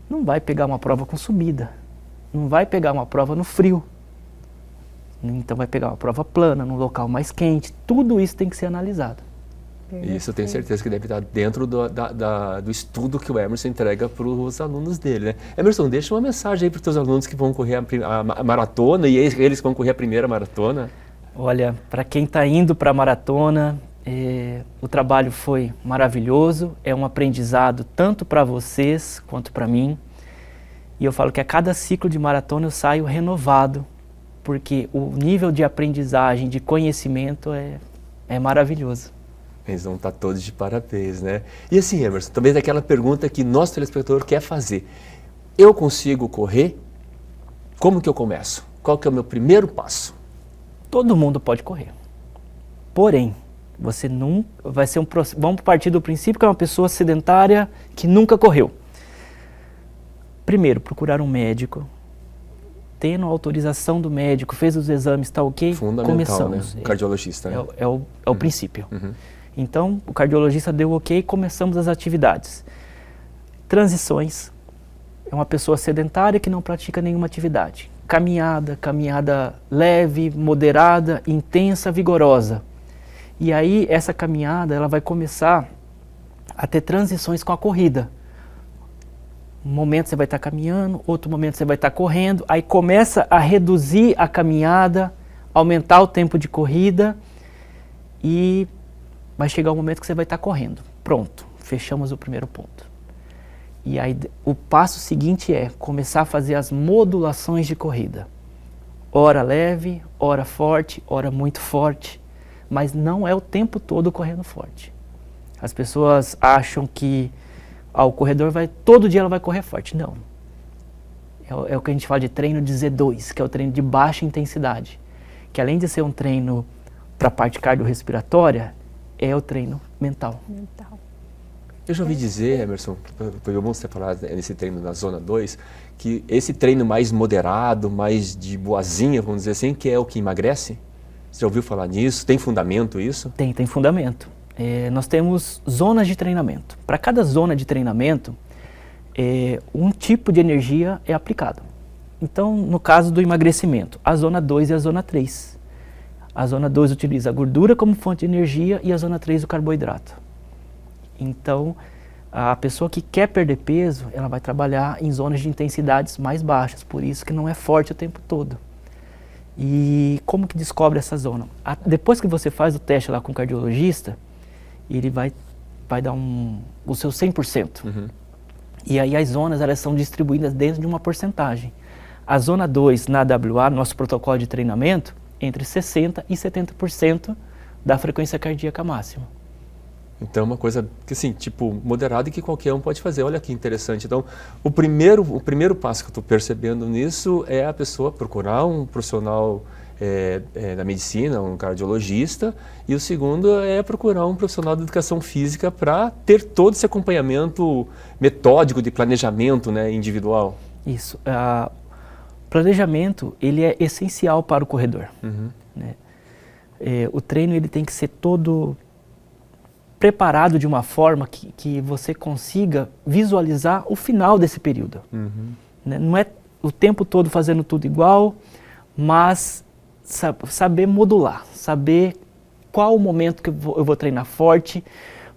não vai pegar uma prova com subida, não vai pegar uma prova no frio, então vai pegar uma prova plana, num local mais quente, tudo isso tem que ser analisado. Isso eu tenho certeza que deve estar dentro do estudo que o Emerson entrega para os alunos dele, né? Emerson, deixa uma mensagem aí para os teus alunos que vão correr a maratona e eles vão correr a primeira maratona. Olha, para quem está indo para a maratona, o trabalho foi maravilhoso, é um aprendizado tanto para vocês quanto para mim. E eu falo que a cada ciclo de maratona eu saio renovado, porque o nível de aprendizagem, de conhecimento é maravilhoso. Eles vão estar todos de parabéns, né? E assim, Emerson, também daquela pergunta que nosso telespectador quer fazer. Eu consigo correr? Como que eu começo? Qual que é o meu primeiro passo? Todo mundo pode correr. Porém, você não vai ser vamos partir do princípio que é uma pessoa sedentária que nunca correu. Primeiro, procurar um médico, tendo a autorização do médico, fez os exames, está ok? Fundamental, começamos. Né? O cardiologista, né? É o princípio. Então, o cardiologista deu ok, começamos as atividades. Transições. É uma pessoa sedentária que não pratica nenhuma atividade. Caminhada leve, moderada, intensa, vigorosa. E aí, essa caminhada, ela vai começar a ter transições com a corrida. Um momento você vai estar caminhando, outro momento você vai estar correndo, aí começa a reduzir a caminhada, aumentar o tempo de corrida e vai chegar um momento que você vai estar correndo. Pronto, fechamos o primeiro ponto. E aí o passo seguinte é começar a fazer as modulações de corrida. Hora leve, hora forte, hora muito forte, mas não é o tempo todo correndo forte. As pessoas acham que o corredor todo dia ela vai correr forte. Não. É o que a gente fala de treino de Z2, que é o treino de baixa intensidade. Que além de ser um treino para a parte cardiorrespiratória, é o treino mental. Eu já ouvi dizer, Emerson, foi bom você falar nesse treino na zona 2, que esse treino mais moderado, mais de boazinha, vamos dizer assim, que é o que emagrece? Você já ouviu falar nisso? Tem fundamento isso? Tem fundamento. Nós temos zonas de treinamento. Para cada zona de treinamento, um tipo de energia é aplicado. Então, no caso do emagrecimento, a zona 2 e a zona 3. A zona 2 utiliza a gordura como fonte de energia e a zona 3 o carboidrato. Então, a pessoa que quer perder peso, ela vai trabalhar em zonas de intensidades mais baixas, por isso que não é forte o tempo todo. E como que descobre essa zona? Depois que você faz o teste lá com o cardiologista, ele vai dar o seu 100%. E aí as zonas elas são distribuídas dentro de uma porcentagem. A zona 2 na AWA, nosso protocolo de treinamento, entre 60% e 70% da frequência cardíaca máxima. Então é uma coisa que assim, tipo, moderada e que qualquer um pode fazer. Olha que interessante. Então, o primeiro passo que eu estou percebendo nisso é a pessoa procurar um profissional da medicina, um cardiologista, e o segundo é procurar um profissional de educação física para ter todo esse acompanhamento metódico de planejamento, né, individual. Isso. Planejamento, ele é essencial para o corredor. Né? O treino ele tem que ser todo preparado de uma forma que você consiga visualizar o final desse período. Né? Não é o tempo todo fazendo tudo igual, mas saber modular, saber qual o momento que eu vou treinar forte,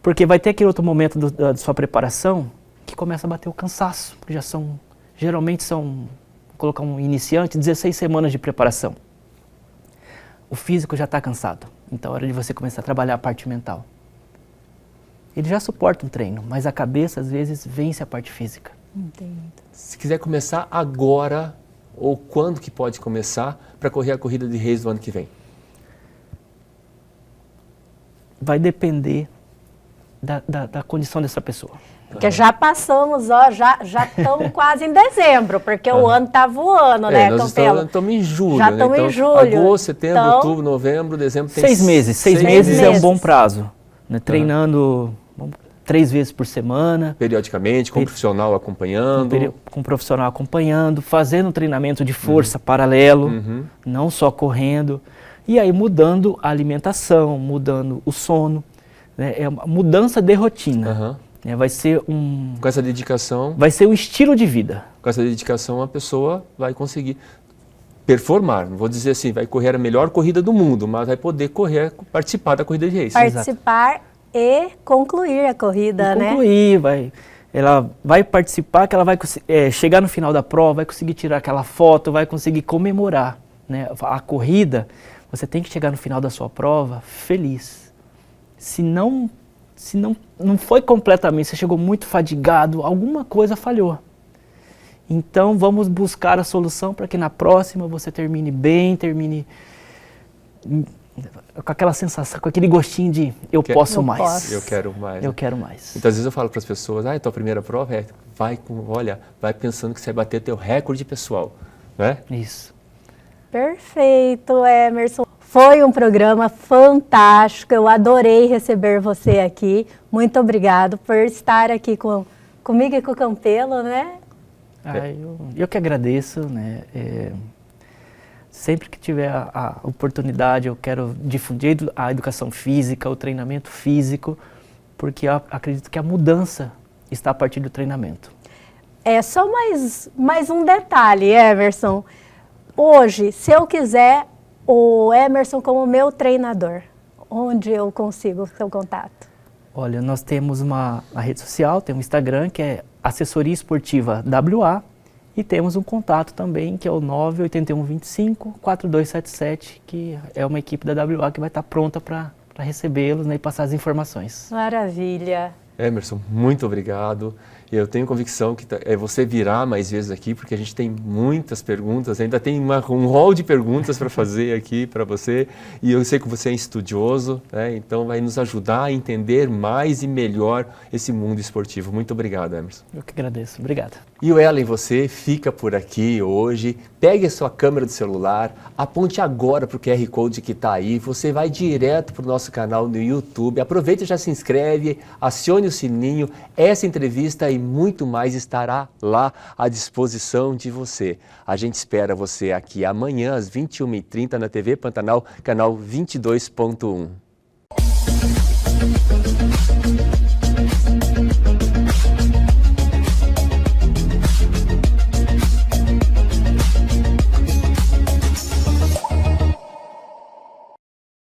porque vai ter aquele outro momento da sua preparação que começa a bater o cansaço, porque geralmente são, vou colocar um iniciante, 16 semanas de preparação. O físico já está cansado, então é hora de você começar a trabalhar a parte mental. Ele já suporta um treino, mas a cabeça às vezes vence a parte física. Entendo. Se quiser começar agora, ou quando que pode começar para correr a Corrida de Reis do ano que vem? Vai depender da condição dessa pessoa. Porque já passamos, já estamos quase em dezembro, porque o ano está voando, né, nós Campelo? estamos em julho, Já né? estamos Então, em julho. agosto, setembro, Então, outubro, novembro, dezembro, tem 6 meses. 6 meses é um bom prazo. Né? Treinando 3 vezes por semana. Periodicamente, com um profissional acompanhando. Com um profissional acompanhando, fazendo um treinamento de força paralelo, não só correndo. E aí mudando a alimentação, mudando o sono. Né? É uma mudança de rotina. Vai ser Com essa dedicação... Vai ser um estilo de vida. Com essa dedicação a pessoa vai conseguir performar. Não vou dizer assim, vai correr a melhor corrida do mundo, mas vai poder participar da Corrida de Reis. Participar E concluir a corrida, né? Concluir, ela vai participar, que ela vai chegar no final da prova, vai conseguir tirar aquela foto, vai conseguir comemorar, né? A corrida, você tem que chegar no final da sua prova feliz. Se não foi completamente, você chegou muito fadigado, alguma coisa falhou. Então vamos buscar a solução para que na próxima você termine bem, termine com aquela sensação, com aquele gostinho de eu posso mais. Eu quero mais. Eu quero mais. Então às vezes eu falo para as pessoas, tua primeira prova vai pensando que você vai bater teu recorde pessoal, né? Isso. Perfeito, Emerson. Foi um programa fantástico, eu adorei receber você aqui. Muito obrigado por estar aqui comigo e com o Campelo, né? Eu que agradeço, né? Sempre que tiver a oportunidade, eu quero difundir a educação física, o treinamento físico, porque eu acredito que a mudança está a partir do treinamento. Só mais um detalhe, Emerson. Hoje, se eu quiser o Emerson como meu treinador, onde eu consigo o seu contato? Olha, nós temos uma rede social, tem um Instagram que é Assessoria Esportiva WA e temos um contato também que é o 98125-4277, que é uma equipe da WA que vai estar pronta para recebê-los, né, e passar as informações. Maravilha. Emerson, muito obrigado. Eu tenho convicção que você virá mais vezes aqui, porque a gente tem muitas perguntas, ainda tem um rol de perguntas para fazer aqui para você, e eu sei que você é estudioso, né? Então vai nos ajudar a entender mais e melhor esse mundo esportivo. Muito obrigado, Emerson. Eu que agradeço. Obrigado. E o Ela em Você fica por aqui hoje. Pegue a sua câmera do celular, aponte agora para o QR Code que está aí, você vai direto para o nosso canal no YouTube, aproveita e já se inscreve, acione o sininho, essa entrevista e muito mais estará lá à disposição de você. A gente espera você aqui amanhã às 21h30 na TV Pantanal, canal 22.1.